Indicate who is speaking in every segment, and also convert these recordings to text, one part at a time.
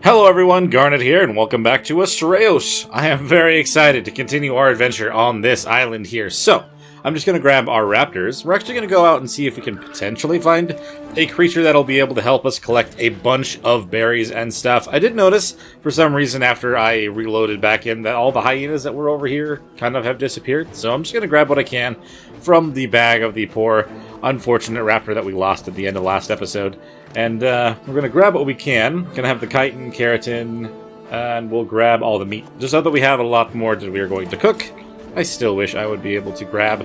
Speaker 1: Hello everyone, Garnet here, and welcome back to Astraeos. I am very excited to continue our adventure on this island here. So, I'm just going to grab our raptors. We're actually going to go out and see if we can potentially find a creature that'll be able to help us collect a bunch of berries and stuff. I did notice, for some reason, after I reloaded back in, that all the hyenas that were over here kind of have disappeared. So I'm just going to grab what I can from the bag of the poor, unfortunate raptor that we lost at the end of last episode. And we're going to grab what we can. Going to have the chitin, keratin, and we'll grab all the meat. Just so that we have a lot more that we are going to cook. I still wish I would be able to grab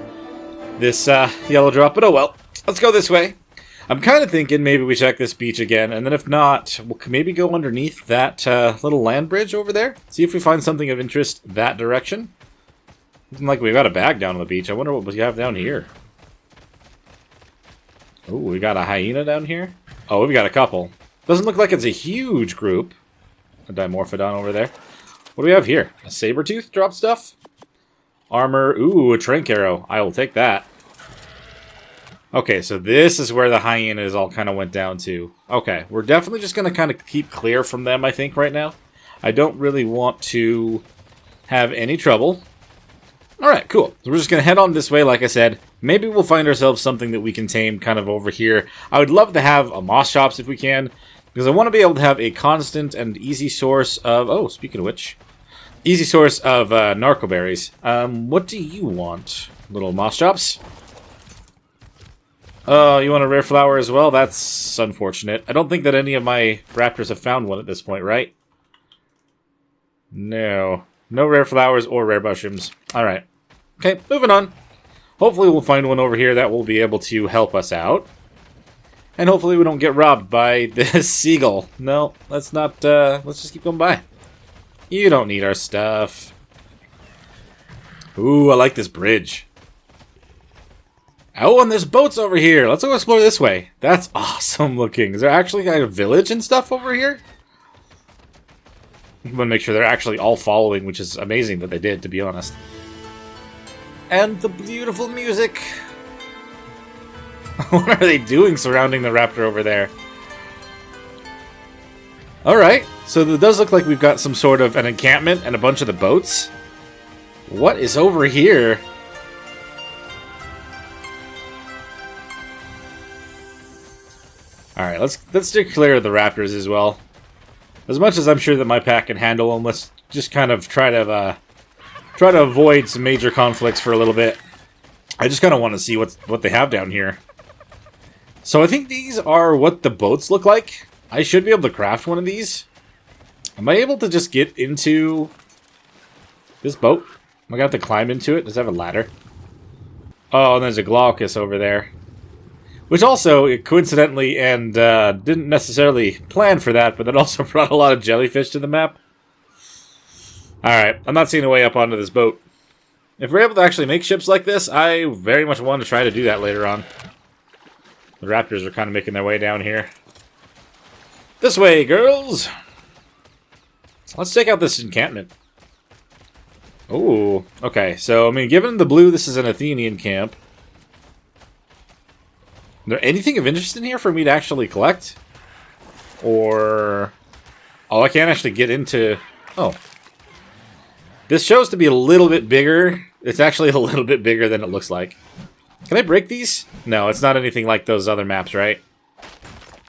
Speaker 1: this yellow drop, but oh well. Let's go this way. I'm kind of thinking maybe we check this beach again, and then if not, we'll maybe go underneath that little land bridge over there. See if we find something of interest that direction. Looking like we've got a bag down on the beach. I wonder what we have down here. Oh, we got a hyena down here. Oh, we've got a couple. Doesn't look like it's a huge group. A dimorphodon over there. What do we have here? A saber-tooth drop stuff? Armor. Ooh, a trank arrow. I will take that. Okay, so this is where the hyenas all kind of went down to. Okay, we're definitely just going to kind of keep clear from them, I think, right now. I don't really want to have any trouble. Alright, cool. So we're just going to head on this way, like I said. Maybe we'll find ourselves something that we can tame kind of over here. I would love to have a moss chops if we can, because I want to be able to have a constant and easy source of... Oh, speaking of which, easy source of narco berries. What do you want, little moss chops? Oh, you want a rare flower as well? That's unfortunate. I don't think that any of my raptors have found one at this point, right? No. No rare flowers or rare mushrooms. Alright. Okay, moving on. Hopefully we'll find one over here that will be able to help us out. And hopefully we don't get robbed by this seagull. No, let's not, let's just keep going by. You don't need our stuff. Ooh, I like this bridge. Oh, and there's boats over here. Let's go explore this way. That's awesome looking. Is there actually a village and stuff over here? I'm gonna make sure they're actually all following, which is amazing that they did, to be honest. And the beautiful music. What are they doing surrounding the raptor over there? Alright, so it does look like we've got some sort of an encampment and a bunch of the boats. What is over here? Alright, let's steer clear of the raptors as well. As much as I'm sure that my pack can handle them, let's just kind of try to avoid some major conflicts for a little bit. I just kind of want to see what they have down here. So I think these are what the boats look like. I should be able to craft one of these. Am I able to just get into this boat? Am I going to have to climb into it? Does it have a ladder? Oh, and there's a Glaucus over there. Which also, coincidentally, and didn't necessarily plan for that, but that also brought a lot of jellyfish to the map. Alright, I'm not seeing a way up onto this boat. If we're able to actually make ships like this, I very much want to try to do that later on. The raptors are kind of making their way down here. This way, girls! Let's take out this encampment. Ooh, okay. So, I mean, given the blue, this is an Athenian camp. Is there anything of interest in here for me to actually collect? Or... Oh, I can't actually get into... Oh. This shows to be a little bit bigger. It's actually a little bit bigger than it looks like. Can I break these? No, it's not anything like those other maps, right?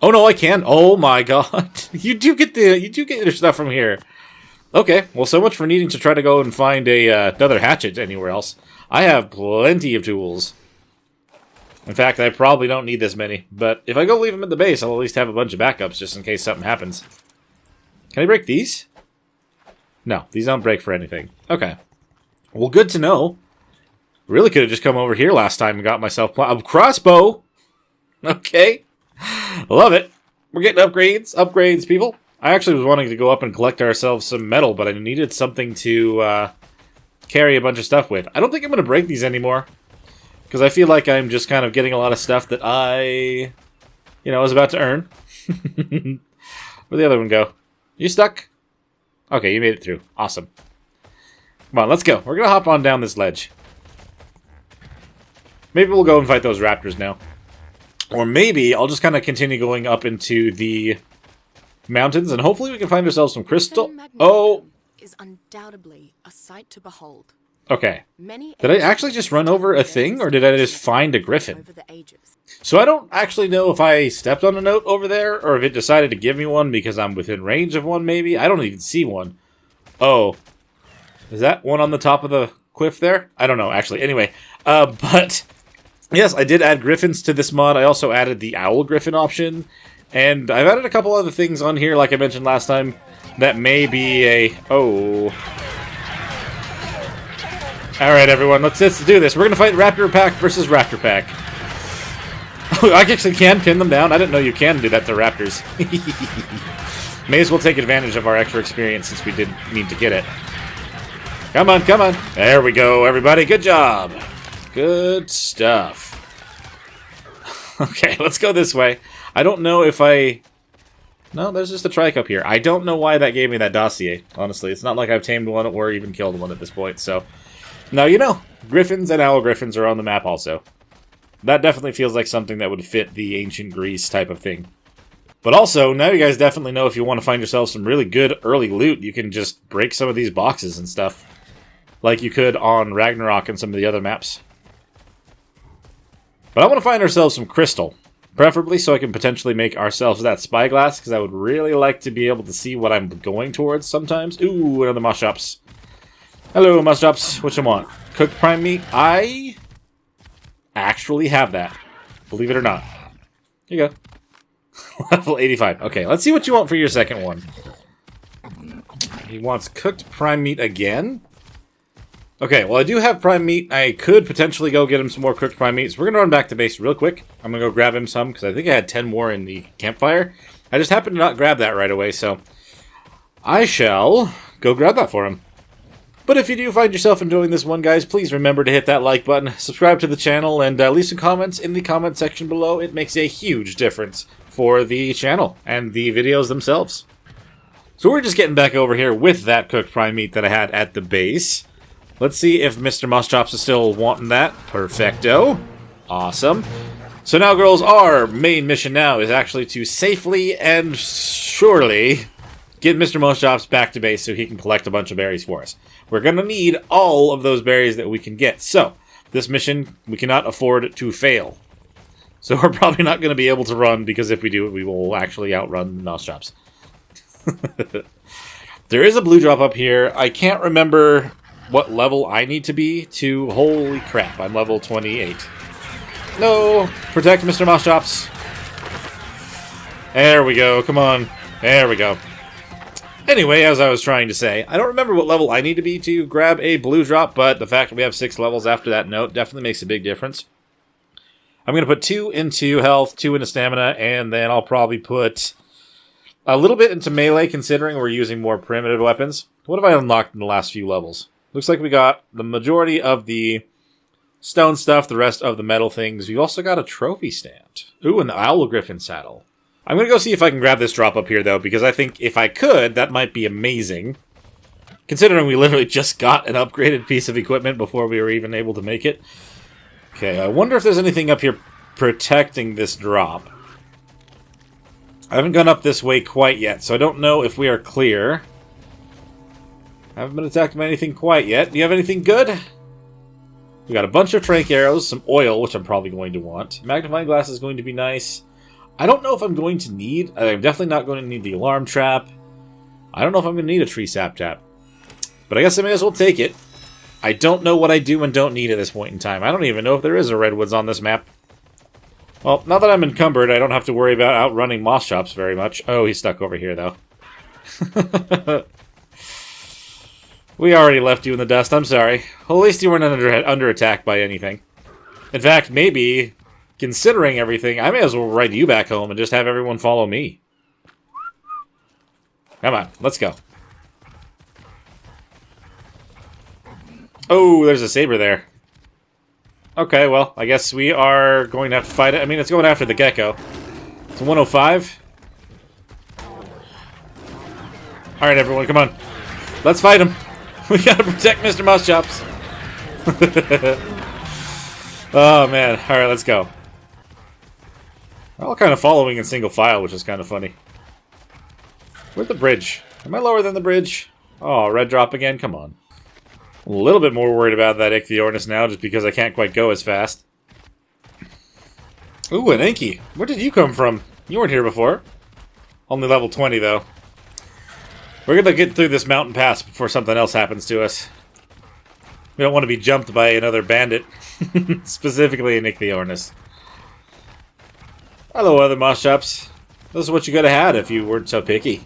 Speaker 1: Oh no, I can. Oh my god. You do get your stuff from here. Okay, well, so much for needing to try to go and find another hatchet anywhere else. I have plenty of tools. In fact, I probably don't need this many, but if I go leave them at the base, I'll at least have a bunch of backups just in case something happens. Can I break these? No, these don't break for anything. Okay. Well, good to know. Really could have just come over here last time and got myself a crossbow. Okay. Love it. We're getting upgrades. Upgrades, people. I actually was wanting to go up and collect ourselves some metal, but I needed something to carry a bunch of stuff with. I don't think I'm going to break these anymore. Because I feel like I'm just kind of getting a lot of stuff that I, was about to earn. Where'd the other one go? You stuck? Okay, you made it through. Awesome. Come on, let's go. We're going to hop on down this ledge. Maybe we'll go and fight those raptors now. Or maybe I'll just kind of continue going up into the mountains, and hopefully we can find ourselves some crystal.
Speaker 2: Magnetic
Speaker 1: Oh,
Speaker 2: is undoubtedly a sight to behold.
Speaker 1: okay.
Speaker 2: Many
Speaker 1: Did I actually just run over a thing, or did I just find a griffin?
Speaker 2: over the ages.
Speaker 1: So I don't actually know if I stepped on a note over there, or if it decided to give me one because I'm within range of one, maybe? I don't even see one. Oh. Is that one on the top of the cliff there? I don't know, actually. Anyway, but... yes, I did add griffins to this mod. I also added the owl griffin option. And I've added a couple other things on here, like I mentioned last time, that may be a... oh. Alright, everyone, let's do this. We're going to fight Raptor Pack versus Raptor Pack. Oh, I actually can pin them down. I didn't know you can do that to raptors. May as well take advantage of our extra experience since we didn't need to get it. Come on, come on. There we go, everybody. Good job. Good stuff. Okay, let's go this way. I don't know if I... no, there's just a trike up here. I don't know why that gave me that dossier, honestly. It's not like I've tamed one or even killed one at this point, so... now you know, griffins and owl griffins are on the map also. That definitely feels like something that would fit the ancient Greece type of thing. But also, now you guys definitely know if you want to find yourself some really good early loot, you can just break some of these boxes and stuff. Like you could on Ragnarok and some of the other maps. But I want to find ourselves some crystal. Preferably so I can potentially make ourselves that spyglass, because I would really like to be able to see what I'm going towards sometimes. Ooh, another Moschops. Hello, Moschops. What you want? Cooked prime meat? I actually have that. Believe it or not. Here you go. Level 85. Okay, let's see what you want for your second one. He wants cooked prime meat again? Okay, well I do have prime meat. I could potentially go get him some more cooked prime meat. So we're going to run back to base real quick. I'm going to go grab him some, because I think I had 10 more in the campfire. I just happened to not grab that right away, so I shall go grab that for him. But if you do find yourself enjoying this one, guys, please remember to hit that like button, subscribe to the channel, and leave some comments in the comment section below. It makes a huge difference for the channel and the videos themselves. So we're just getting back over here with that cooked prime meat that I had at the base. Let's see if Mr. Moschops is still wanting that. Perfecto. Awesome. So now, girls, our main mission now is actually to safely and surely get Mr. Moschops back to base so he can collect a bunch of berries for us. We're going to need all of those berries that we can get. So, this mission, we cannot afford to fail. So we're probably not going to be able to run, because if we do, we will actually outrun Moschops. There is a blue drop up here. I can't remember what level I need to be to... holy crap, I'm level 28. No! Protect Mr. Moschops. There we go, come on. There we go. Anyway, as I was trying to say, I don't remember what level I need to be to grab a blue drop, but the fact that we have 6 levels after that note definitely makes a big difference. I'm going to put 2 into health, 2 into stamina, and then I'll probably put a little bit into melee, considering we're using more primitive weapons. What have I unlocked in the last few levels? Looks like we got the majority of the stone stuff, the rest of the metal things. We've also got a trophy stand. Ooh, an owl griffin saddle. I'm going to go see if I can grab this drop up here, though, because I think if I could, that might be amazing. Considering we literally just got an upgraded piece of equipment before we were even able to make it. Okay, I wonder if there's anything up here protecting this drop. I haven't gone up this way quite yet, so I don't know if we are clear. I haven't been attacked by anything quite yet. Do you have anything good? We got a bunch of trank arrows, some oil, which I'm probably going to want. Magnifying glass is going to be nice. I don't know if I'm going to need... I'm definitely not going to need the alarm trap. I don't know if I'm going to need a tree sap tap. But I guess I may as well take it. I don't know what I do and don't need at this point in time. I don't even know if there is a redwoods on this map. Well, now that I'm encumbered, I don't have to worry about outrunning Moschops very much. Oh, he's stuck over here, though. We already left you in the dust. I'm sorry. Well, at least you weren't under attack by anything. In fact, maybe, considering everything, I may as well ride you back home and just have everyone follow me. Come on, let's go. Oh, there's a saber there. Okay, well, I guess we are going to have to fight it. I mean, it's going after the gecko. It's 105. Alright, everyone, come on. Let's fight him. We gotta protect Mr. Moschops. Oh, man. Alright, let's go. We're all kind of following in single file, which is kind of funny. Where's the bridge? Am I lower than the bridge? Oh, red drop again? Come on. A little bit more worried about that Ichthyornis now, just because I can't quite go as fast. Ooh, an Inky. Where did you come from? You weren't here before. Only level 20, though. We're gonna get through this mountain pass before something else happens to us. We don't want to be jumped by another bandit. Specifically an Ichthyornis. Hello, other moss chops. This is what you could have had if you weren't so picky.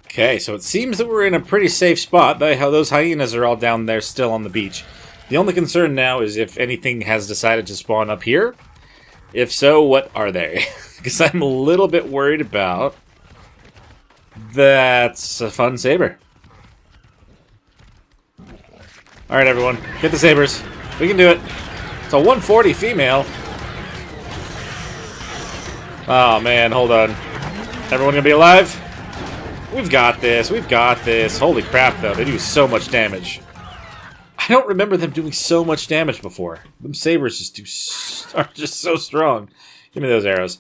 Speaker 1: Okay, so it seems that we're in a pretty safe spot. Those hyenas are all down there still on the beach. The only concern now is if anything has decided to spawn up here. If so, what are they? Because I'm a little bit worried about... That's a fun saber. Alright, everyone. Get the sabers. We can do it. It's a 140 female. Oh, man. Hold on. Everyone gonna be alive? We've got this. We've got this. Holy crap, though. They do so much damage. I don't remember them doing so much damage before. Them sabers are just so strong. Give me those arrows.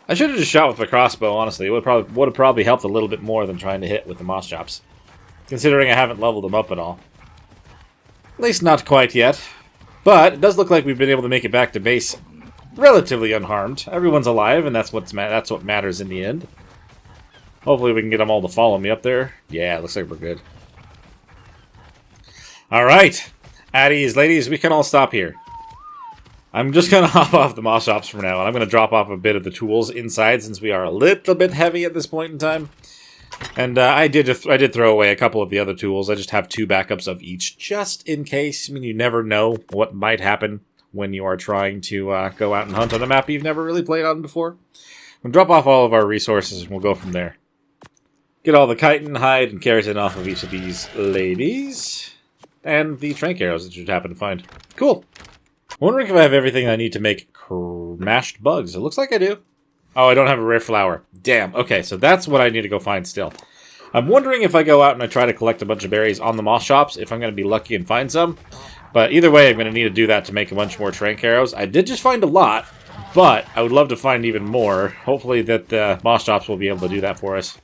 Speaker 1: I should have just shot with my crossbow, honestly. It would have probably helped a little bit more than trying to hit with the moss chops. Considering I haven't leveled them up at all. At least not quite yet. But it does look like we've been able to make it back to base relatively unharmed. Everyone's alive, and that's what matters in the end. Hopefully we can get them all to follow me up there. Yeah, looks like we're good. Alright. Addies, ladies, we can all stop here. I'm just going to hop off the moss shops for now, and I'm going to drop off a bit of the tools inside since we are a little bit heavy at this point in time. And I did throw away a couple of the other tools. I just have 2 backups of each, just in case. I mean, you never know what might happen when you are trying to go out and hunt on a map you've never really played on before. We'll drop off all of our resources, and we'll go from there. Get all the chitin, hide, and keratin off of each of these ladies. And the trank arrows that you happen to find. Cool. I'm wondering if I have everything I need to make mashed bugs. It looks like I do. Oh, I don't have a rare flower. Damn. Okay, so that's what I need to go find still. I'm wondering if I go out and I try to collect a bunch of berries on the moss shops, if I'm going to be lucky and find some. But either way, I'm going to need to do that to make a bunch more trank arrows. I did just find a lot, but I would love to find even more. Hopefully that the moss shops will be able to do that for us.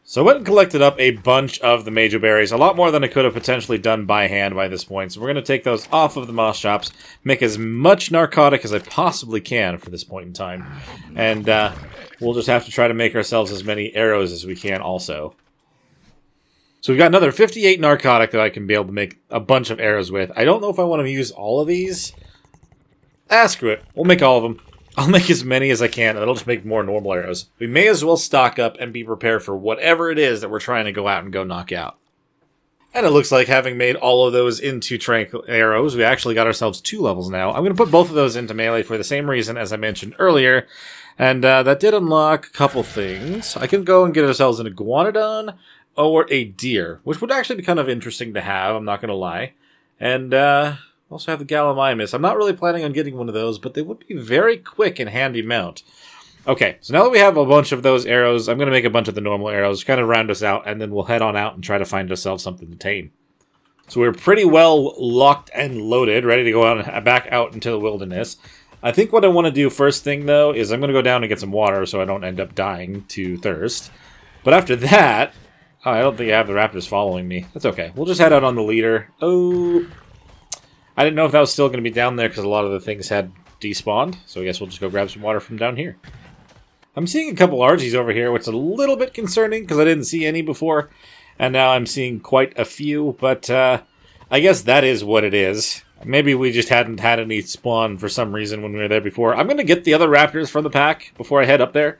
Speaker 1: So I went and collected up a bunch of the major berries, a lot more than I could have potentially done by hand by this point. So we're going to take those off of the moss shops, make as much narcotic as I possibly can for this point in time. And we'll just have to try to make ourselves as many arrows as we can also. So we've got another 58 narcotic that I can be able to make a bunch of arrows with. I don't know if I want to use all of these. Screw it. We'll make all of them. I'll make as many as I can, and it'll just make more normal arrows. We may as well stock up and be prepared for whatever it is that we're trying to go out and go knock out. And it looks like having made all of those into trank arrows, we actually got ourselves 2 levels now. I'm going to put both of those into melee for the same reason as I mentioned earlier. And that did unlock a couple things. I can go and get ourselves an iguanodon or a deer, which would actually be kind of interesting to have, I'm not going to lie. And also have the Gallimimus. I'm not really planning on getting one of those, but they would be very quick and handy mount. Okay, so now that we have a bunch of those arrows, I'm going to make a bunch of the normal arrows, kind of round us out, and then we'll head on out and try to find ourselves something to tame. So we're pretty well locked and loaded, ready to go out back out into the wilderness. I think what I want to do first thing, though, is I'm going to go down and get some water so I don't end up dying to thirst. But after that... Oh, I don't think I have the raptors following me. That's okay. We'll just head out on the leader. Oh... I didn't know if that was still going to be down there because a lot of the things had despawned. So I guess we'll just go grab some water from down here. I'm seeing a couple Argies over here, which is a little bit concerning because I didn't see any before. And now I'm seeing quite a few, but I guess that is what it is. Maybe we just hadn't had any spawn for some reason when we were there before. I'm going to get the other raptors from the pack before I head up there.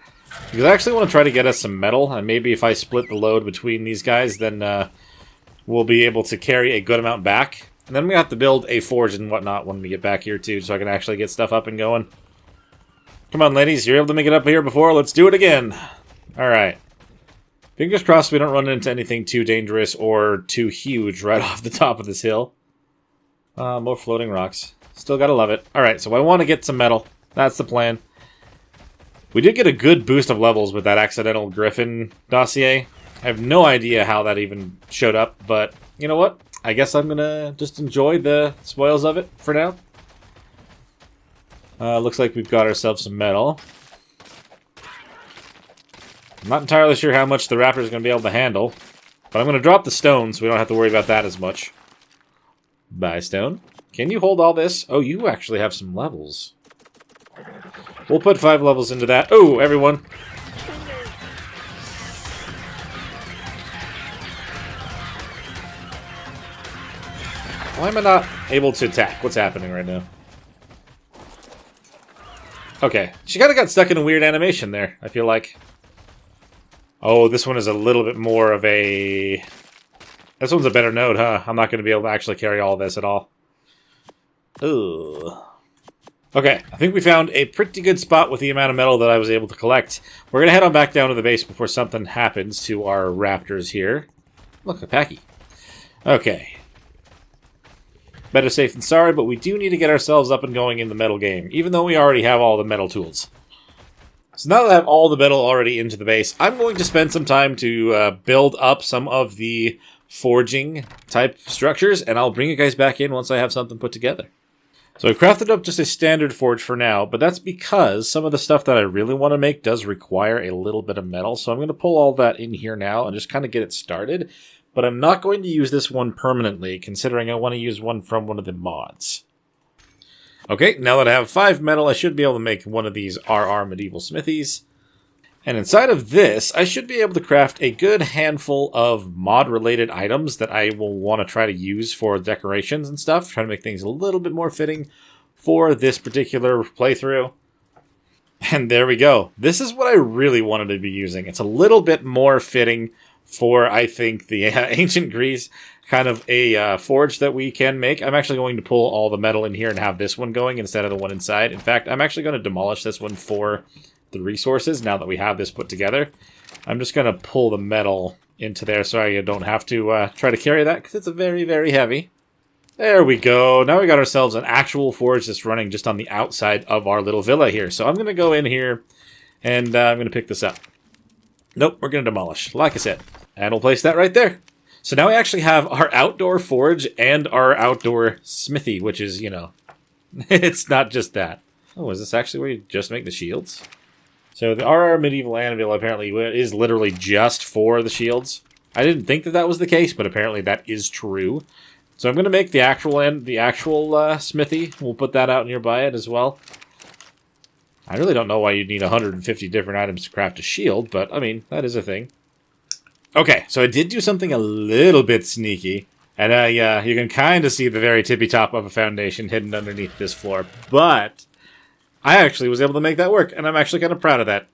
Speaker 1: Because I actually want to try to get us some metal. And maybe if I split the load between these guys, then we'll be able to carry a good amount back. And then we have to build a forge and whatnot when we get back here, too, so I can actually get stuff up and going. Come on, ladies. You're able to make it up here before. Let's do it again. All right. Fingers crossed we don't run into anything too dangerous or too huge right off the top of this hill. More floating rocks. Still gotta love it. All right, so I want to get some metal. That's the plan. We did get a good boost of levels with that accidental griffin dossier. I have no idea how that even showed up, but you know what? I guess I'm gonna just enjoy the spoils of it for now. Looks like we've got ourselves some metal. I'm not entirely sure how much the raptor is going to be able to handle. But I'm going to drop the stone so we don't have to worry about that as much. Bye, stone. Can you hold all this? Oh, you actually have some levels. We'll put 5 levels into that. Oh, everyone. Why am I not able to attack? What's happening right now? Okay. She kind of got stuck in a weird animation there, I feel like. Oh, this one is a little bit more of a... This one's a better node, huh? I'm not going to be able to actually carry all this at all. Ugh. Okay, I think we found a pretty good spot with the amount of metal that I was able to collect. We're going to head on back down to the base before something happens to our raptors here. Look, a packy. Okay. Better safe than sorry, but we do need to get ourselves up and going in the metal game, even though we already have all the metal tools. So now that I have all the metal already into the base, I'm going to spend some time to build up some of the forging type structures, and I'll bring you guys back in once I have something put together. So I've crafted up just a standard forge for now, but that's because some of the stuff that I really want to make does require a little bit of metal, so I'm going to pull all that in here now and just kind of get it started. But I'm not going to use this one permanently, considering I want to use one from one of the mods. Okay, now that I have 5 metal, I should be able to make one of these RR medieval smithies. And inside of this, I should be able to craft a good handful of mod-related items that I will want to try to use for decorations and stuff, trying to make things a little bit more fitting for this particular playthrough. And there we go. This is what I really wanted to be using. It's a little bit more fitting for, I think, the ancient Greece kind of a forge that we can make. I'm actually going to pull all the metal in here and have this one going instead of the one inside. In fact, I'm actually going to demolish this one for the resources now that we have this put together. I'm just going to pull the metal into there so I don't have to try to carry that because it's very, very heavy. There we go. Now we got ourselves an actual forge that's running just on the outside of our little villa here. So I'm going to go in here and I'm going to pick this up. Nope, we're going to demolish, like I said. And we'll place that right there. So now we actually have our outdoor forge and our outdoor smithy, which is, you know, it's not just that. Oh, is this actually where you just make the shields? So the RR Medieval Anvil apparently is literally just for the shields. I didn't think that that was the case, but apparently that is true. So I'm going to make the actual smithy. We'll put that out nearby it as well. I really don't know why you'd need 150 different items to craft a shield, but, I mean, that is a thing. Okay, so I did do something a little bit sneaky. And you can kind of see the very tippy top of a foundation hidden underneath this floor. But I actually was able to make that work, and I'm actually kind of proud of that.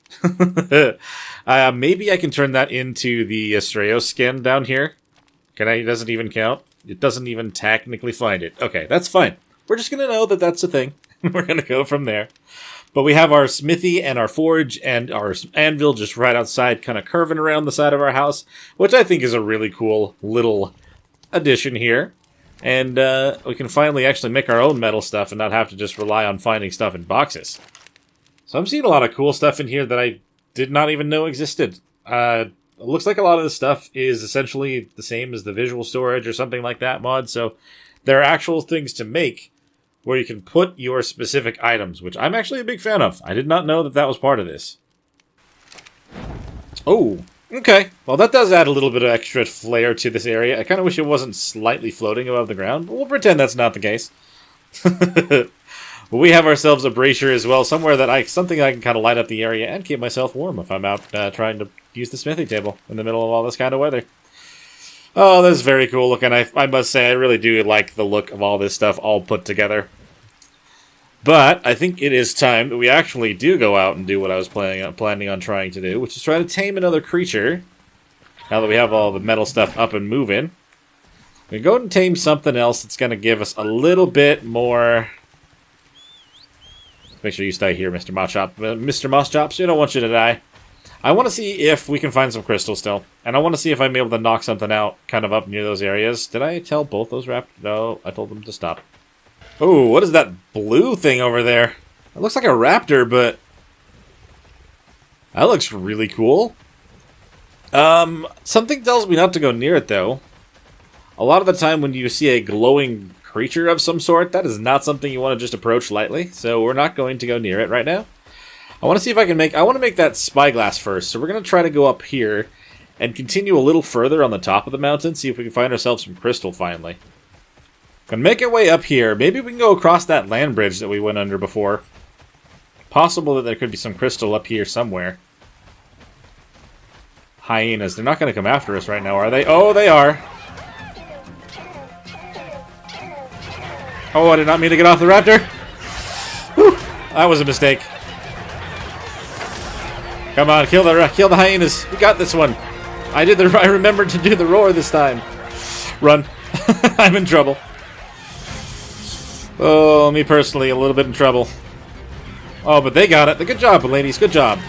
Speaker 1: Maybe I can turn that into the Astraeos skin down here. It doesn't even count. It doesn't even technically find it. Okay, that's fine. We're just going to know that that's a thing. We're going to go from there. But we have our smithy and our forge and our anvil just right outside, kind of curving around the side of our house, which I think is a really cool little addition here. And we can finally actually make our own metal stuff and not have to just rely on finding stuff in boxes. So I'm seeing a lot of cool stuff in here that I did not even know existed. It looks like a lot of this stuff is essentially the same as the visual storage or something like that mod. So there are actual things to make where you can put your specific items, which I'm actually a big fan of. I did not know that that was part of this. Oh, okay. Well, that does add a little bit of extra flair to this area. I kind of wish it wasn't slightly floating above the ground, but we'll pretend that's not the case. But we have ourselves a brazier as well, something I can kind of light up the area and keep myself warm if I'm out trying to use the smithing table in the middle of all this kind of weather. Oh, that's very cool looking. I must say, I really do like the look of all this stuff all put together. But I think it is time that we actually do go out and do what I was planning on trying to do, which is try to tame another creature. Now that we have all the metal stuff up and moving, we can go and tame something else that's going to give us a little bit more. Make sure you stay here, Mr. Mosschop. Mr. Mosschops, we don't want you to die. I want to see if we can find some crystal still. And I want to see if I'm able to knock something out kind of up near those areas. Did I tell both those raptors? No, I told them to stop. Oh, what is that blue thing over there? It looks like a raptor, but that looks really cool. Something tells me not to go near it, though. A lot of the time when you see a glowing creature of some sort, that is not something you want to just approach lightly. So we're not going to go near it right now. I want to see if I can make... I want to make that spyglass first. So we're going to try to go up here and continue a little further on the top of the mountain. See if we can find ourselves some crystal finally. Gonna make our way up here. Maybe we can go across that land bridge that we went under before. Possible that there could be some crystal up here somewhere. Hyenas. They're not going to come after us right now, are they? Oh, they are. Oh, I did not mean to get off the raptor. Whew, that was a mistake. Come on, kill the hyenas. We got this one. I remembered to do the roar this time. Run. I'm in trouble. Oh, me personally, a little bit in trouble. Oh, but they got it. Good job, ladies. Good job.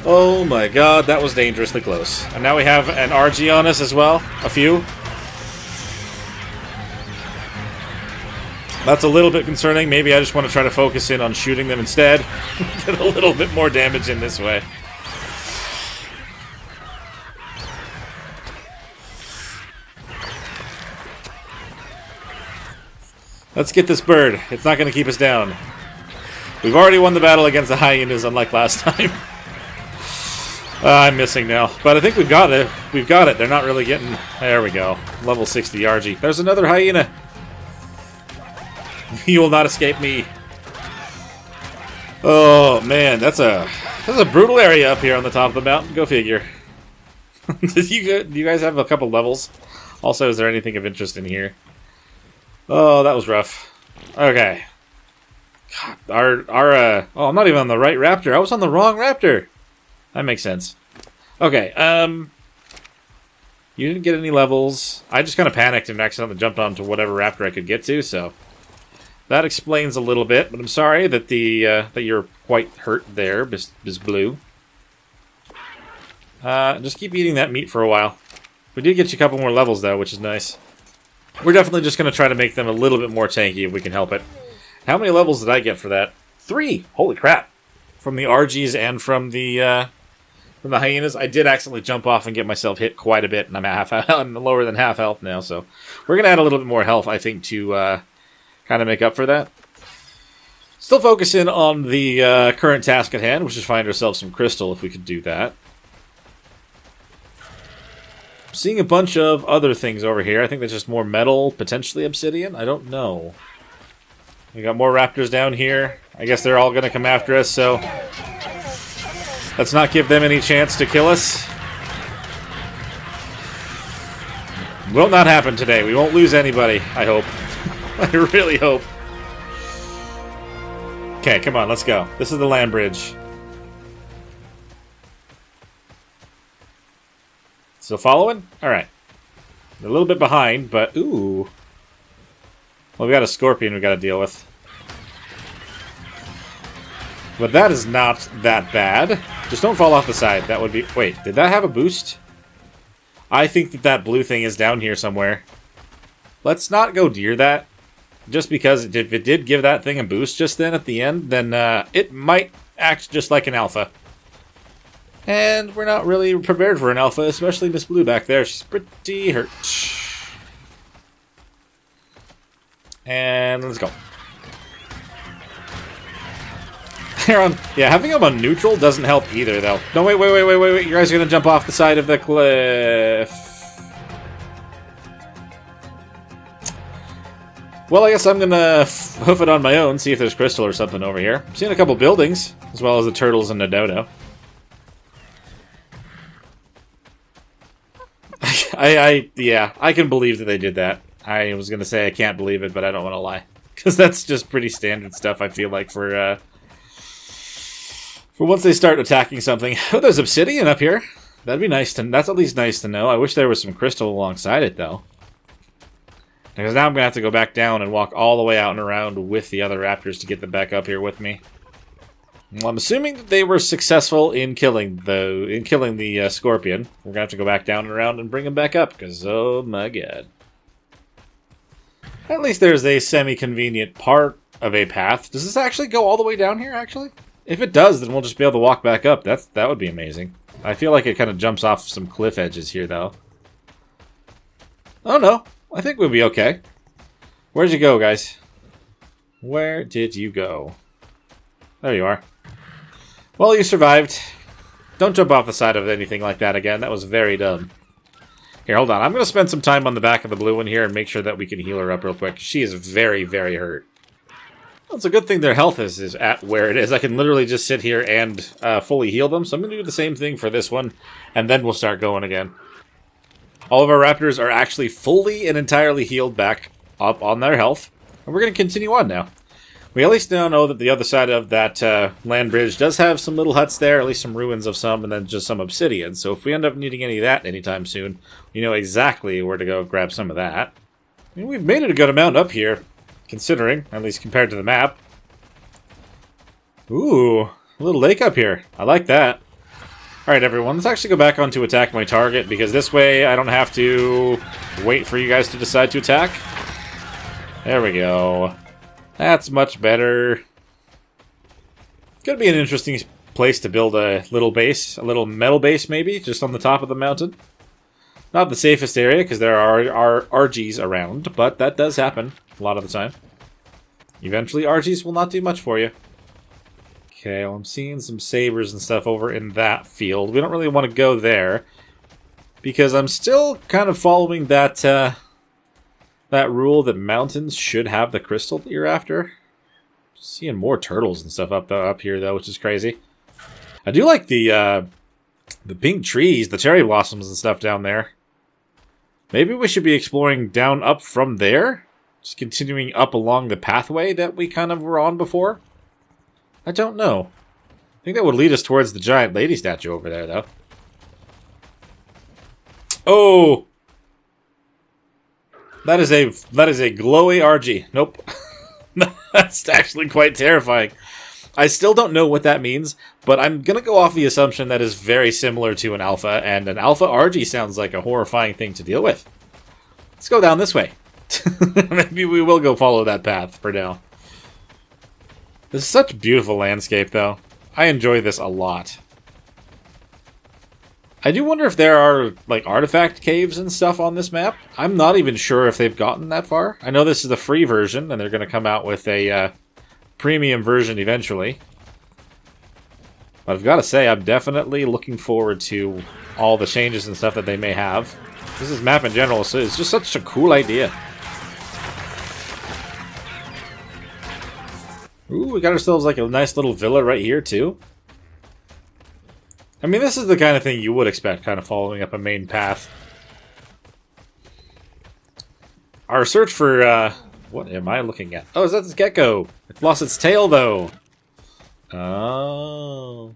Speaker 1: Oh my god, that was dangerously close. And now we have an RG on us as well. A few. That's a little bit concerning. Maybe I just want to try to focus in on shooting them instead. Get a little bit more damage in this way. Let's get this bird. It's not going to keep us down. We've already won the battle against the hyenas, unlike last time. I'm missing now. But I think we've got it. We've got it. They're not really getting... There we go. Level 60 RG. There's another hyena. You will not escape me. Oh, man. That's a brutal area up here on the top of the mountain. Go figure. Do you guys have a couple levels? Also, is there anything of interest in here? Oh, that was rough. Okay. God, oh, I'm not even on the right raptor. I was on the wrong raptor. That makes sense. Okay, you didn't get any levels. I just kind of panicked and accidentally jumped onto whatever raptor I could get to, so that explains a little bit. But I'm sorry that that you're quite hurt there, Miss Blue. Just keep eating that meat for a while. We did get you a couple more levels though, which is nice. We're definitely just going to try to make them a little bit more tanky if we can help it. How many levels did I get for that? 3! Holy crap! From the RGs and from the hyenas. I did accidentally jump off and get myself hit quite a bit, and I'm lower than half health now, so we're going to add a little bit more health, I think, to kind of make up for that. Still focusing on the current task at hand, which is find ourselves some crystal, if we could do that. Seeing a bunch of other things over here. I think there's just more metal, potentially obsidian. I don't know. We got more raptors down here. I guess they're all going to come after us, so let's not give them any chance to kill us. Will not happen today. We won't lose anybody, I hope. I really hope. Okay, come on, let's go. This is the land bridge. Still following? Alright. A little bit behind, but... Ooh. Well, we got a scorpion we got to deal with. But that is not that bad. Just don't fall off the side. That would be... Wait, did that have a boost? I think that blue thing is down here somewhere. Let's not go deer that. Just because if it did give that thing a boost just then at the end, then it might act just like an alpha. And we're not really prepared for an alpha, especially Miss Blue back there. She's pretty hurt. And let's go. Yeah, having him on neutral doesn't help either, though. No, wait. You guys are going to jump off the side of the cliff. Well, I guess I'm going to hoof it on my own, see if there's crystal or something over here. I'm seeing a couple buildings, as well as the turtles and the dodo. Yeah, I can believe that they did that. I was going to say I can't believe it, but I don't want to lie. Because that's just pretty standard stuff, I feel like, for once they start attacking something. Oh, there's obsidian up here. That'd be nice to... That's at least nice to know. I wish there was some crystal alongside it, though. Because now I'm going to have to go back down and walk all the way out and around with the other raptors to get them back up here with me. Well, I'm assuming that they were successful in killing the scorpion. We're going to have to go back down and around and bring them back up, because, oh my god. At least there's a semi-convenient part of a path. Does this actually go all the way down here, actually? If it does, then we'll just be able to walk back up. That would be amazing. I feel like it kind of jumps off some cliff edges here, though. Oh, no. I think we'll be okay. Where'd you go, guys? Where did you go? There you are. Well, you survived. Don't jump off the side of anything like that again. That was very dumb. Here, hold on. I'm going to spend some time on the back of the blue one here and make sure that we can heal her up real quick. She is very, very hurt. Well, it's a good thing their health is at where it is. I can literally just sit here and fully heal them. So I'm going to do the same thing for this one, and then we'll start going again. All of our raptors are actually fully and entirely healed back up on their health. And we're going to continue on now. We at least now know that the other side of that land bridge does have some little huts there, at least some ruins of some, and then just some obsidian. So if we end up needing any of that anytime soon, we know exactly where to go grab some of that. I mean, we've made it a good amount up here, considering, at least compared to the map. Ooh, a little lake up here. I like that. Alright everyone, let's actually go back on to attack my target, because this way I don't have to wait for you guys to decide to attack. There we go. That's much better. Could be an interesting place to build a little base, a little metal base maybe, just on the top of the mountain. Not the safest area, because there are RGs around, but that does happen a lot of the time. Eventually RGs will not do much for you. Okay, well I'm seeing some sabers and stuff over in that field. We don't really want to go there, because I'm still kind of following that that rule that mountains should have the crystal that you're after. Seeing more turtles and stuff up here though, which is crazy. I do like the pink trees, the cherry blossoms and stuff down there. Maybe we should be exploring down up from there, just continuing up along the pathway that we kind of were on before. I don't know. I think that would lead us towards the giant lady statue over there though. Oh! That is a glowy RG. Nope. That's actually quite terrifying. I still don't know what that means, but I'm going to go off the assumption that is very similar to an alpha, and an alpha RG sounds like a horrifying thing to deal with. Let's go down this way. Maybe we will go follow that path for now. This is such a beautiful landscape, though. I enjoy this a lot. I do wonder if there are, like, artifact caves and stuff on this map. I'm not even sure if they've gotten that far. I know this is the free version, and they're going to come out with a premium version eventually. But I've got to say, I'm definitely looking forward to all the changes and stuff that they may have. This map in general is just such a cool idea. Ooh, we got ourselves, like, a nice little villa right here, too. I mean, this is the kind of thing you would expect, kind of following up a main path. Our search for, what am I looking at? Oh, is that this gecko? It's lost its tail, though. Oh.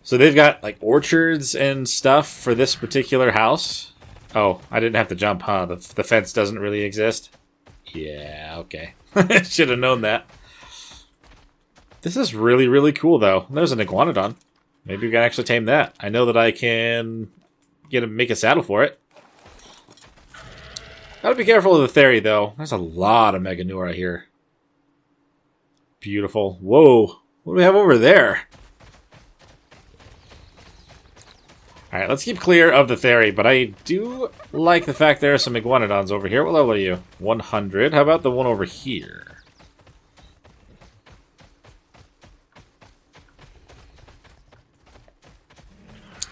Speaker 1: So they've got, like, orchards and stuff for this particular house. Oh, I didn't have to jump, huh? The fence doesn't really exist. Yeah, okay. Should have known that. This is really, really cool, though. There's an iguanodon. Maybe we can actually tame that. I know that I can make a saddle for it. Gotta be careful of the Theory, though. There's a lot of Meganura here. Beautiful. Whoa. What do we have over there? Alright, let's keep clear of the Theory, but I do like the fact there are some iguanodons over here. What level are you? 100. How about the one over here?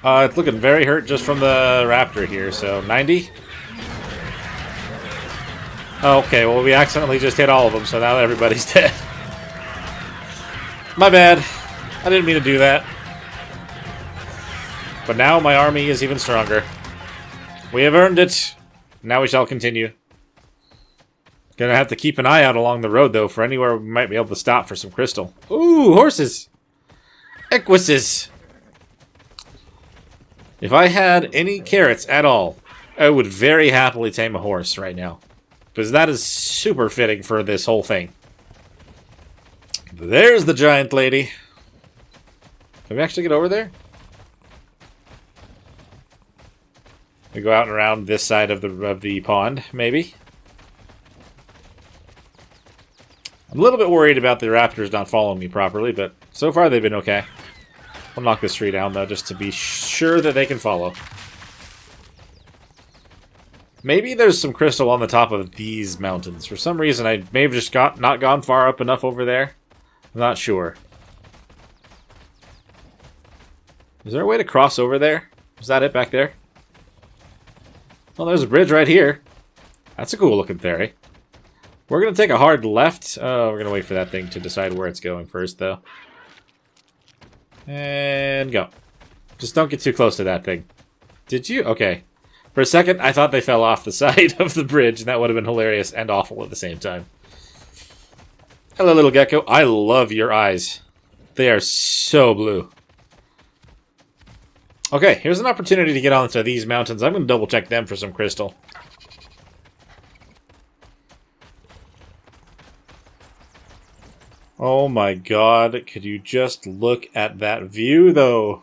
Speaker 1: It's looking very hurt just from the raptor here, so 90? Okay, well we accidentally just hit all of them, so now everybody's dead. My bad. I didn't mean to do that. But now my army is even stronger. We have earned it. Now we shall continue. Gonna have to keep an eye out along the road, though, for anywhere we might be able to stop for some crystal. Ooh, horses! Equises! If I had any carrots at all, I would very happily tame a horse right now. Because that is super fitting for this whole thing. There's the giant lady. Can we actually get over there? We go out and around this side of the pond, maybe. I'm a little bit worried about the raptors not following me properly, but so far they've been okay. I'll knock this tree down, though, just to be sure that they can follow. Maybe there's some crystal on the top of these mountains. For some reason, I may have just not gone far up enough over there. I'm not sure. Is there a way to cross over there? Is that it back there? Well, there's a bridge right here. That's a cool looking ferry. We're going to take a hard left. Oh, we're going to wait for that thing to decide where it's going first, though. And go. Just don't get too close to that thing. Did you? Okay. For a second, I thought they fell off the side of the bridge, and that would have been hilarious and awful at the same time. Hello, little gecko. I love your eyes. They are so blue. Okay, here's an opportunity to get onto these mountains. I'm going to double check them for some crystal. Oh my god, could you just look at that view, though?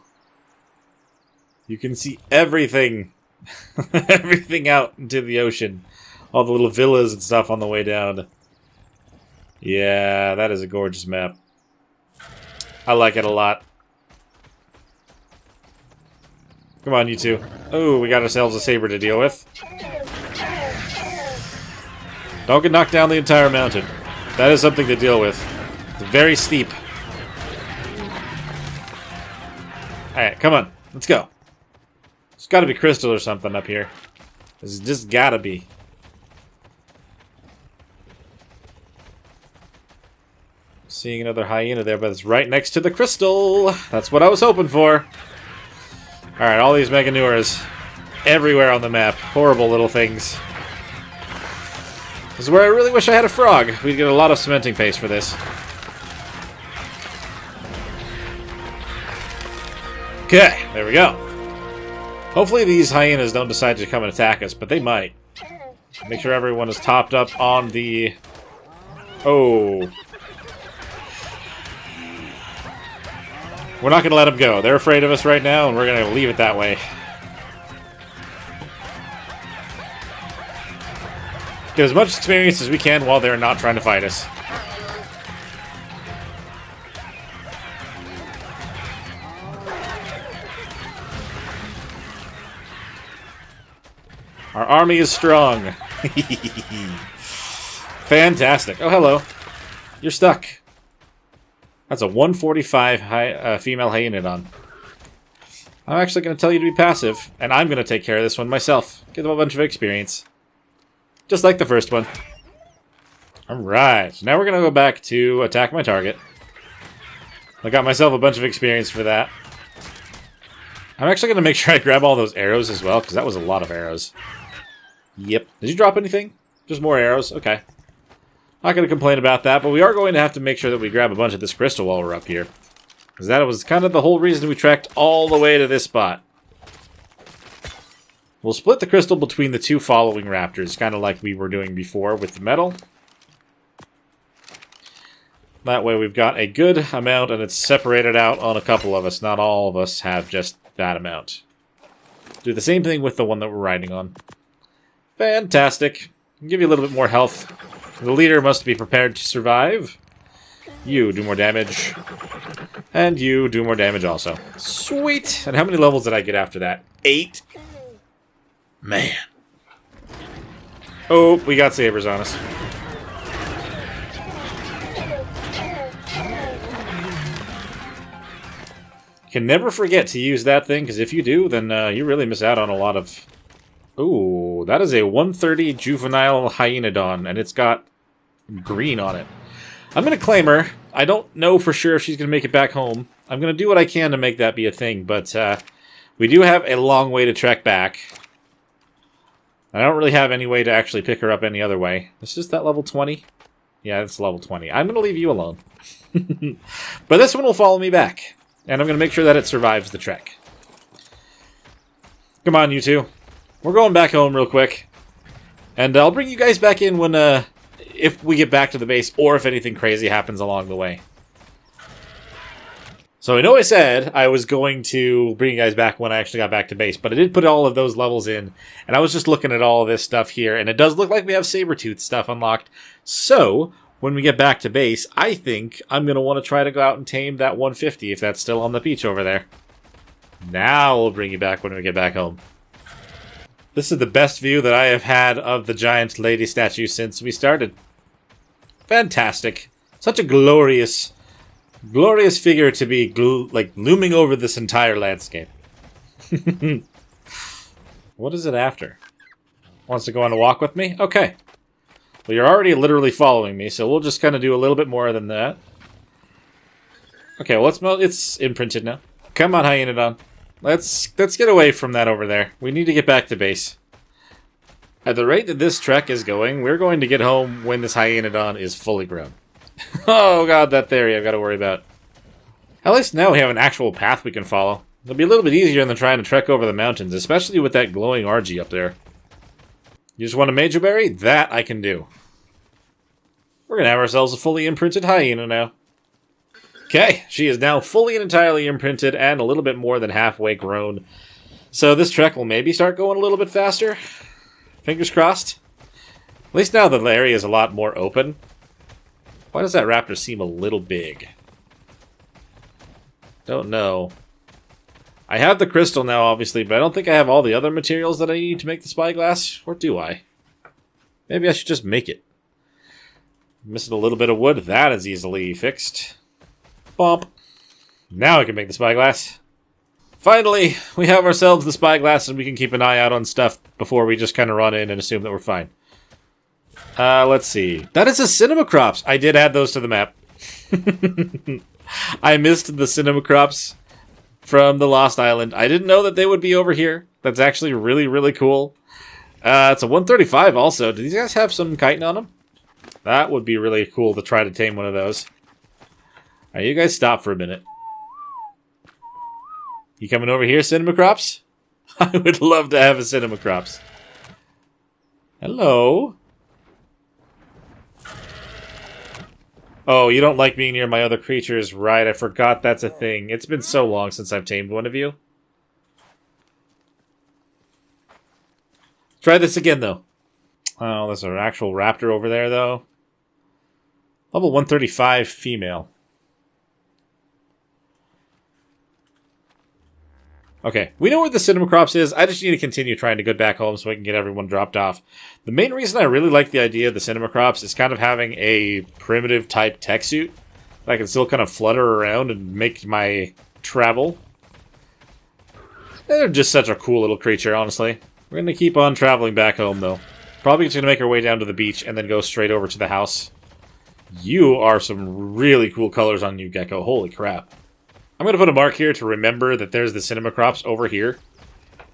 Speaker 1: You can see everything. Everything out into the ocean. All the little villas and stuff on the way down. Yeah, that is a gorgeous map. I like it a lot. Come on, you two. Oh, we got ourselves a saber to deal with. Don't get knocked down the entire mountain. That is something to deal with. It's very steep. Alright, come on. Let's go. There's gotta be crystal or something up here. There's just gotta be. Seeing another hyena there, but it's right next to the crystal. That's what I was hoping for. Alright, all these Meganuras everywhere on the map. Horrible little things. This is where I really wish I had a frog. We'd get a lot of cementing paste for this. Okay, there we go. Hopefully these hyenas don't decide to come and attack us, but they might. Make sure everyone is topped up on the... Oh. We're not going to let them go. They're afraid of us right now, and we're going to leave it that way. Get as much experience as we can while they're not trying to fight us. Our army is strong. Fantastic. Oh, hello. You're stuck. That's a 145 female hyenodon. I'm actually going to tell you to be passive, and I'm going to take care of this one myself. Get them a bunch of experience. Just like the first one. Alright, now we're going to go back to attack my target. I got myself a bunch of experience for that. I'm actually going to make sure I grab all those arrows as well, because that was a lot of arrows. Yep. Did you drop anything? Just more arrows? Okay. Not going to complain about that, but we are going to have to make sure that we grab a bunch of this crystal while we're up here. Because that was kind of the whole reason we trekked all the way to this spot. We'll split the crystal between the two following raptors, kind of like we were doing before with the metal. That way we've got a good amount, and it's separated out on a couple of us. Not all of us have just that amount. Do the same thing with the one that we're riding on. Fantastic. Give you a little bit more health. The leader must be prepared to survive. You do more damage. And you do more damage also. Sweet! And how many levels did I get after that? 8? Man. Oh, we got sabers on us. Can never forget to use that thing, because if you do, then you really miss out on a lot of... Ooh, that is a 130 juvenile hyenodon, and it's got green on it. I'm going to claim her. I don't know for sure if she's going to make it back home. I'm going to do what I can to make that be a thing, but we do have a long way to trek back. I don't really have any way to actually pick her up any other way. Is this that level 20? Yeah, it's level 20. I'm going to leave you alone. But this one will follow me back, and I'm going to make sure that it survives the trek. Come on, you two. We're going back home real quick. And I'll bring you guys back in when, if we get back to the base, or if anything crazy happens along the way. So I know I said I was going to bring you guys back when I actually got back to base, but I did put all of those levels in, and I was just looking at all of this stuff here, and it does look like we have Sabertooth stuff unlocked. So, when we get back to base, I think I'm going to want to try to go out and tame that 150 if that's still on the beach over there. Now we'll bring you back when we get back home. This is the best view that I have had of the giant lady statue since we started. Fantastic. Such a glorious, Glorious figure to be, like, looming over this entire landscape. What is it after? Wants to go on a walk with me? Okay. Well, you're already literally following me, so we'll just kind of do a little bit more than that. Okay, well, it's imprinted now. Come on, Hyaenodon. Let's get away from that over there. We need to get back to base. At the rate that this trek is going, we're going to get home when this Hyaenodon is fully grown. Oh god, that theory I've got to worry about. At least now we have an actual path we can follow. It'll be a little bit easier than trying to trek over the mountains, especially with that glowing RG up there. You just want a Major Berry? That I can do. We're going to have ourselves a fully imprinted hyena now. Okay, she is now fully and entirely imprinted and a little bit more than halfway grown. So this trek will maybe start going a little bit faster. Fingers crossed. At least now the area is a lot more open. Why does that raptor seem a little big? Don't know. I have the crystal now, obviously, but I don't think I have all the other materials that I need to make the spyglass. Or do I? Maybe I should just make it. Missing a little bit of wood. That is easily fixed. Bump. Now I can make the spyglass. Finally, we have ourselves the spyglass and we can keep an eye out on stuff before we just kind of run in and assume that we're fine. Let's see. That is a cinema crops. I did add those to the map. I missed the cinema crops from the Lost Island. I didn't know that they would be over here. That's actually really, really cool. It's a 135 also. Do these guys have some chitin on them? That would be really cool to try to tame one of those. Alright, you guys stop for a minute. You coming over here, cinema crops? I would love to have a cinema crops. Hello? Oh, you don't like being near my other creatures, right? I forgot that's a thing. It's been so long since I've tamed one of you. Try this again, though. Oh, there's an actual raptor over there, though. Level 135 female. Okay, we know where the cinema crops is. I just need to continue trying to get back home so I can get everyone dropped off. The main reason I really like the idea of the cinema crops is kind of having a primitive type tech suit that I can still kind of flutter around and make my travel. They're just such a cool little creature, honestly. We're going to keep on traveling back home, though. Probably just going to make our way down to the beach and then go straight over to the house. You are some really cool colors on you, Gecko. Holy crap. I'm going to put a mark here to remember that there's the cinema crops over here.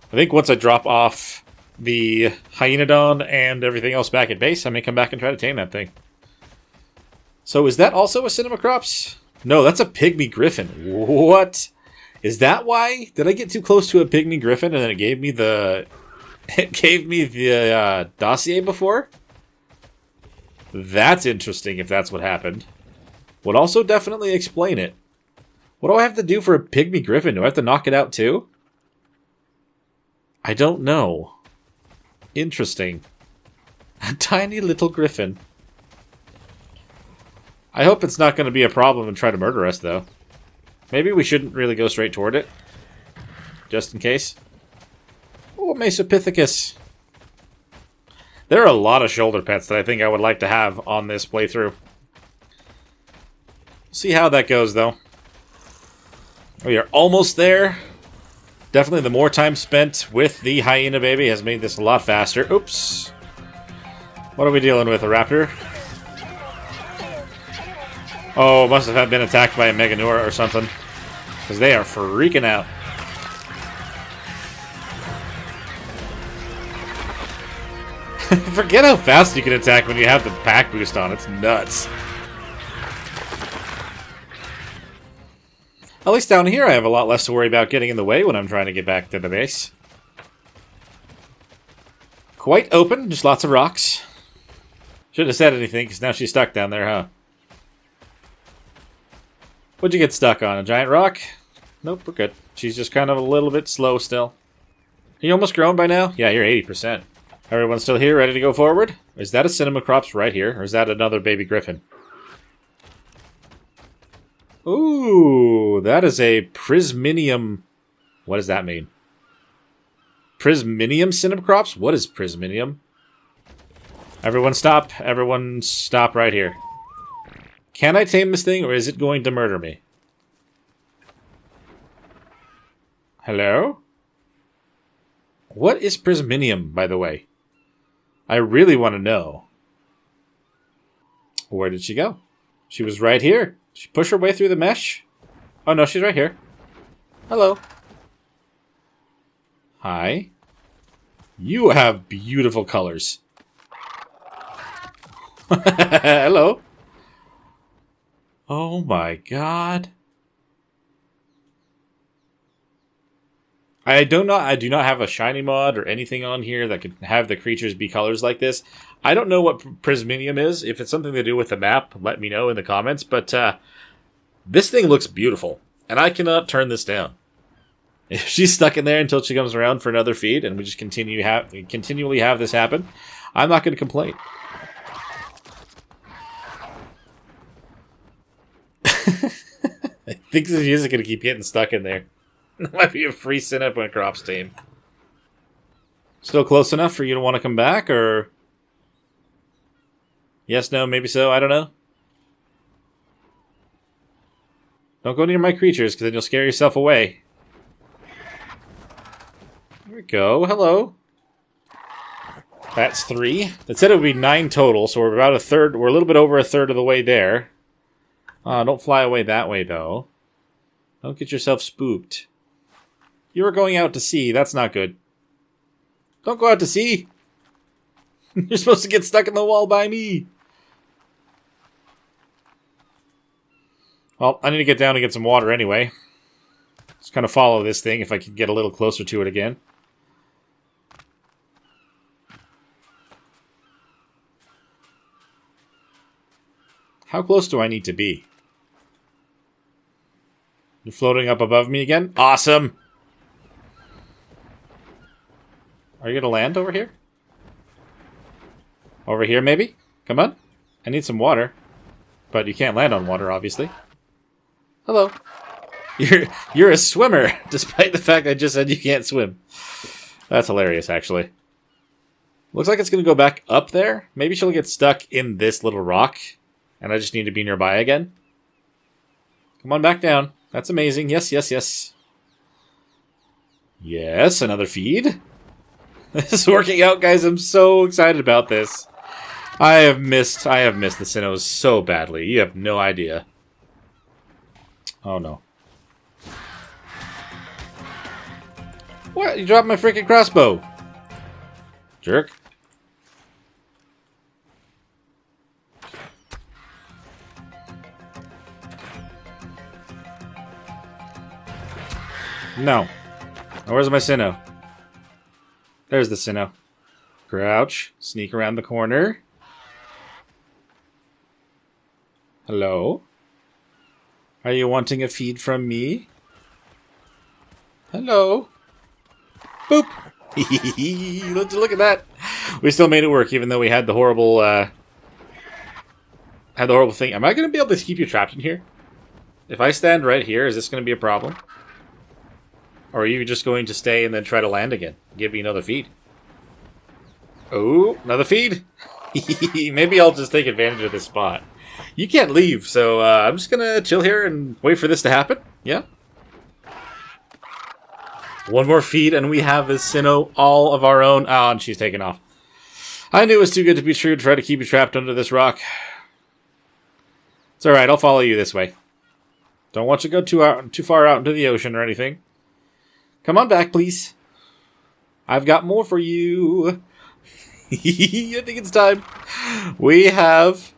Speaker 1: I think once I drop off the Hyaenodon and everything else back at base, I may come back and try to tame that thing. So is that also a cinema crops? No, that's a pygmy griffin. What? Is that why? Did I get too close to a pygmy griffin and then it gave me the... It gave me the dossier before? That's interesting if that's what happened. Would also definitely explain it. What do I have to do for a pygmy griffin? Do I have to knock it out too? I don't know. Interesting. A tiny little griffin. I hope it's not going to be a problem and try to murder us, though. Maybe we shouldn't really go straight toward it. Just in case. Oh, Mesopithecus. There are a lot of shoulder pets that I think I would like to have on this playthrough. See how that goes, though. We are almost there. Definitely the more time spent with the hyena baby has made this a lot faster. Oops. What are we dealing with, a raptor? Oh, must have been attacked by a Meganura or something. Because they are freaking out. Forget how fast you can attack when you have the pack boost on. It's nuts. At least down here I have a lot less to worry about getting in the way when I'm trying to get back to the base. Quite open, just lots of rocks. Shouldn't have said anything, because now she's stuck down there, huh? What'd you get stuck on? A giant rock? Nope, we're good. She's just kind of a little bit slow still. Are you almost grown by now? Yeah, you're 80%. Everyone still here, ready to go forward? Is that a cinema crops right here, or is that another baby griffin? Ooh, that is a prisminium. What does that mean? Prisminium cinema crops? What is prisminium? Everyone stop. Everyone stop right here. Can I tame this thing, or is it going to murder me? Hello? What is prisminium, by the way? I really want to know. Where did she go? She was right here. Did she push her way through the mesh? Oh no, she's right here. Hello. Hi. You have beautiful colors. Hello. Oh my god. I do not have a shiny mod or anything on here that could have the creatures be colors like this. I don't know what prisminium is. If it's something to do with the map, let me know in the comments. But this thing looks beautiful, and I cannot turn this down. If she's stuck in there until she comes around for another feed, and we just continually have this happen, I'm not going to complain. I think she is going to keep getting stuck in there. That might be a free Synap when Crops team. Still close enough for you to want to come back, or... Yes, no, maybe so, I don't know. Don't go near my creatures, because then you'll scare yourself away. There we go, hello. That's 3. It said it would be 9 total, so we're about a third, we're a little bit over a third of the way there. Don't fly away that way, though. Don't get yourself spooked. You were going out to sea. That's not good. Don't go out to sea. You're supposed to get stuck in the wall by me. Well, I need to get down and get some water anyway. Just kind of follow this thing if I can get a little closer to it again. How close do I need to be? You're floating up above me again? Awesome! Are you going to land over here? Over here, maybe? Come on. I need some water. But you can't land on water, obviously. Hello. You're a swimmer, despite the fact I just said you can't swim. That's hilarious, actually. Looks like it's going to go back up there. Maybe she'll get stuck in this little rock. And I just need to be nearby again. Come on back down. That's amazing. Yes, yes, yes. Yes, another feed. This is working out, guys. I'm so excited about this. I have missed the Sinnohs so badly. You have no idea. Oh, no. What? You dropped my freaking crossbow. Jerk. No. Where's my Sinnoh? There's the Sinnoh. Crouch. Sneak around the corner. Hello? Are you wanting a feed from me? Hello? Boop! Look at that! We still made it work, even though we had the horrible, thing. Am I going to be able to keep you trapped in here? If I stand right here, is this going to be a problem? Or are you just going to stay and then try to land again? Give me another feed. Oh, another feed? Maybe I'll just take advantage of this spot. You can't leave, so I'm just going to chill here and wait for this to happen. Yeah? One more feed and we have this Sinnoh all of our own. Oh, and she's taken off. I knew it was too good to be true to try to keep you trapped under this rock. It's alright, I'll follow you this way. Don't want you to go too far out into the ocean or anything. Come on back, please. I've got more for you. I think it's time. We have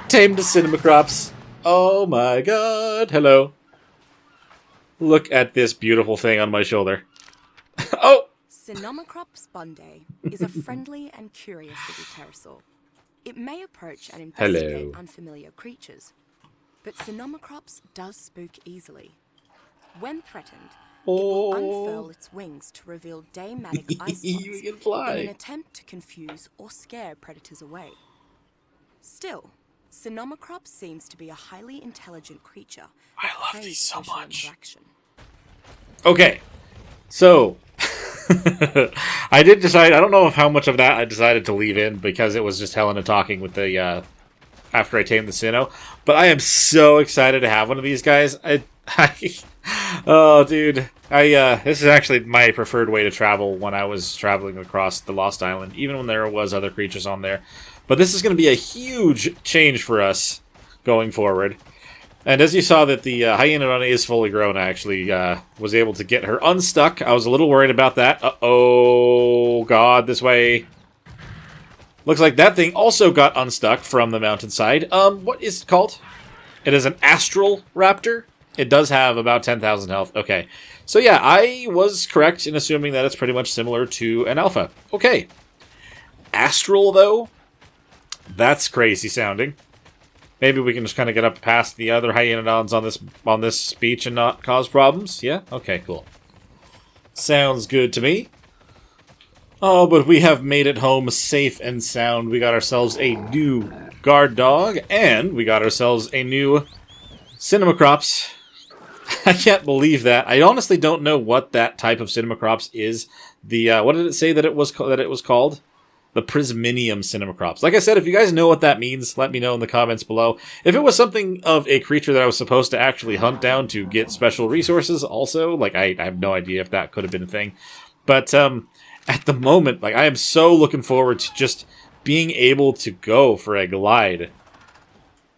Speaker 1: tamed the cinema crops. Oh my god. Hello. Look at this beautiful thing on my shoulder. Oh!
Speaker 2: Sinomacrops bondae is a friendly and curious little pterosaur. It may approach and investigate unfamiliar creatures, but Sinomacrops does spook easily. When threatened, it will unfurl its wings to reveal daymatic eye spots in an attempt to confuse or scare predators away. Still, Sinomacrops seems to be a highly intelligent creature.
Speaker 1: I love these so much. Okay, so I did decide. I don't know how much of that I decided to leave in because it was just Helena talking with the after I tame the Sinnoh. But I am so excited to have one of these guys. Oh, dude. This is actually my preferred way to travel when I was traveling across the Lost Island, even when there was other creatures on there. But this is going to be a huge change for us going forward. And as you saw that the Hyaenodon is fully grown, I actually was able to get her unstuck. I was a little worried about that. Uh-oh, God, this way. Looks like that thing also got unstuck from the mountainside. What is it called? It is an astral raptor. It does have about 10,000 health. Okay. So yeah, I was correct in assuming that it's pretty much similar to an alpha. Okay. Astral, though? That's crazy sounding. Maybe we can just kind of get up past the other Hyaenodons on this speech and not cause problems? Yeah? Okay, cool. Sounds good to me. Oh, but we have made it home safe and sound. We got ourselves a new guard dog, and we got ourselves a new Cinemacrops. I can't believe that. I honestly don't know what that type of Cinemacrops is. The what did it say that it was called? The Prisminium Cinemacrops. Like I said, if you guys know what that means, let me know in the comments below. If it was something of a creature that I was supposed to actually hunt down to get special resources also, like I have no idea if that could have been a thing. But at the moment, like I am so looking forward to just being able to go for a glide.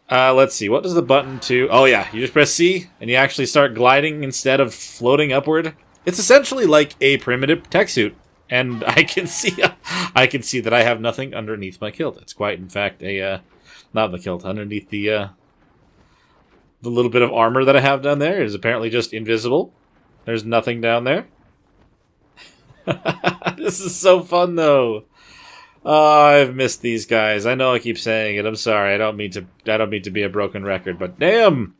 Speaker 1: Let's see, what does the button to... Oh yeah, you just press C, and you actually start gliding instead of floating upward. It's essentially like a primitive tech suit. And I can see that I have nothing underneath my kilt. It's quite, in fact, not the kilt, underneath the little bit of armor that I have down there. It is apparently just invisible. There's nothing down there. This is so fun, though. Oh, I've missed these guys. I know I keep saying it. I'm sorry. I don't mean to be a broken record, but damn,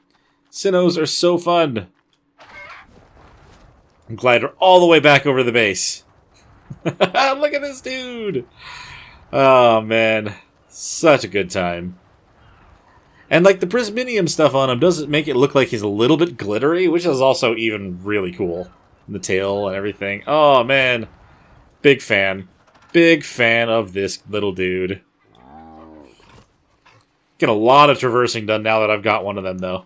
Speaker 1: Sinnohs are so fun. Glider all the way back over the base. Look at this dude. Oh, man. Such a good time. And, like, the Prisminium stuff on him doesn't make it look like he's a little bit glittery, which is also even really cool. And the tail and everything. Oh, man. Big fan. Big fan of this little dude. Get a lot of traversing done now that I've got one of them, though.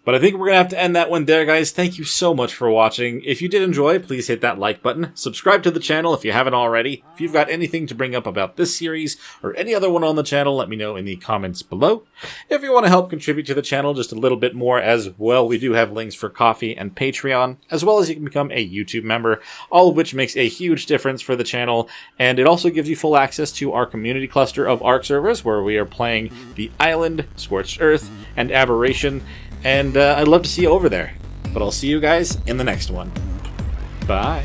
Speaker 1: But I think we're going to have to end that one there, guys. Thank you so much for watching. If you did enjoy, please hit that like button. Subscribe to the channel if you haven't already. If you've got anything to bring up about this series or any other one on the channel, let me know in the comments below. If you want to help contribute to the channel just a little bit more as well, we do have links for Ko-fi and Patreon, as well as you can become a YouTube member, all of which makes a huge difference for the channel. And it also gives you full access to our community cluster of ARK servers, where we are playing The Island, Scorched Earth, and Aberration. And I'd love to see you over there. But I'll see you guys in the next one. Bye.